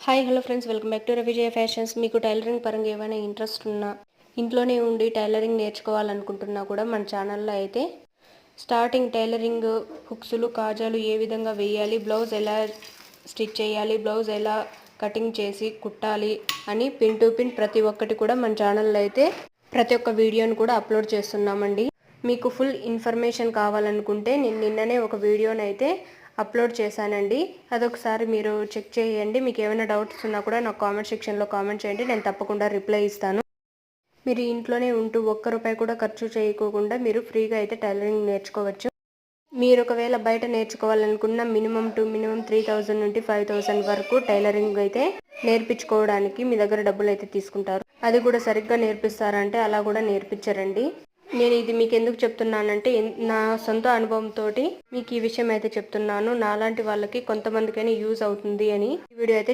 Hi hello friends, welcome back to Ravijaya fashions. మీకు tailoring పరంగా ఏమైనా ఇంట్రెస్ట్ ఉన్నా, ఇంట్లోనే ఉండి టైలరింగ్ నేర్చుకోవాలనుకుంటున్నా కూడా మన ఛానల్లో అయితే స్టార్టింగ్ టైలరింగ్ హుక్స్లు కాజాలు ఏ విధంగా వేయాలి, బ్లౌజ్ ఎలా స్టిచ్ చేయాలి, బ్లౌజ్ ఎలా కటింగ్ చేసి కుట్టాలి అని పిన్ టు పిన్ ప్రతి ఒక్కటి కూడా మన ఛానల్లో అయితే ప్రతి ఒక్క వీడియోని కూడా అప్లోడ్ చేస్తున్నామండి. మీకు ఫుల్ ఇన్ఫర్మేషన్ కావాలనుకుంటే నేను నిన్ననే ఒక వీడియోని అయితే అప్లోడ్ చేశానండి. అదొకసారి మీరు చెక్ చేయండి. మీకు ఏమైనా డౌట్స్ ఉన్నా కూడా నాకు కామెంట్ సెక్షన్లో కామెంట్ చేయండి, నేను తప్పకుండా రిప్లై ఇస్తాను. మీరు ఇంట్లోనే ఉంటూ ఒక్క రూపాయి కూడా ఖర్చు చేయకోకుండా మీరు ఫ్రీగా అయితే టైలరింగ్ నేర్చుకోవచ్చు. మీరు ఒకవేళ బయట నేర్చుకోవాలనుకున్న మినిమం 3000 నుండి 5000 వరకు టైలరింగ్ అయితే నేర్పించుకోవడానికి మీ దగ్గర డబ్బులు అయితే తీసుకుంటారు. అది కూడా సరిగ్గా నేర్పిస్తారంటే అలా కూడా నేర్పించరండి. నేను ఇది మీకు ఎందుకు చెప్తున్నానంటే నా సొంత అనుభవంతో మీకు ఈ విషయం అయితే చెప్తున్నాను. నాలాంటి వాళ్ళకి కొంతమందికైనా యూజ్ అవుతుంది అని ఈ వీడియో అయితే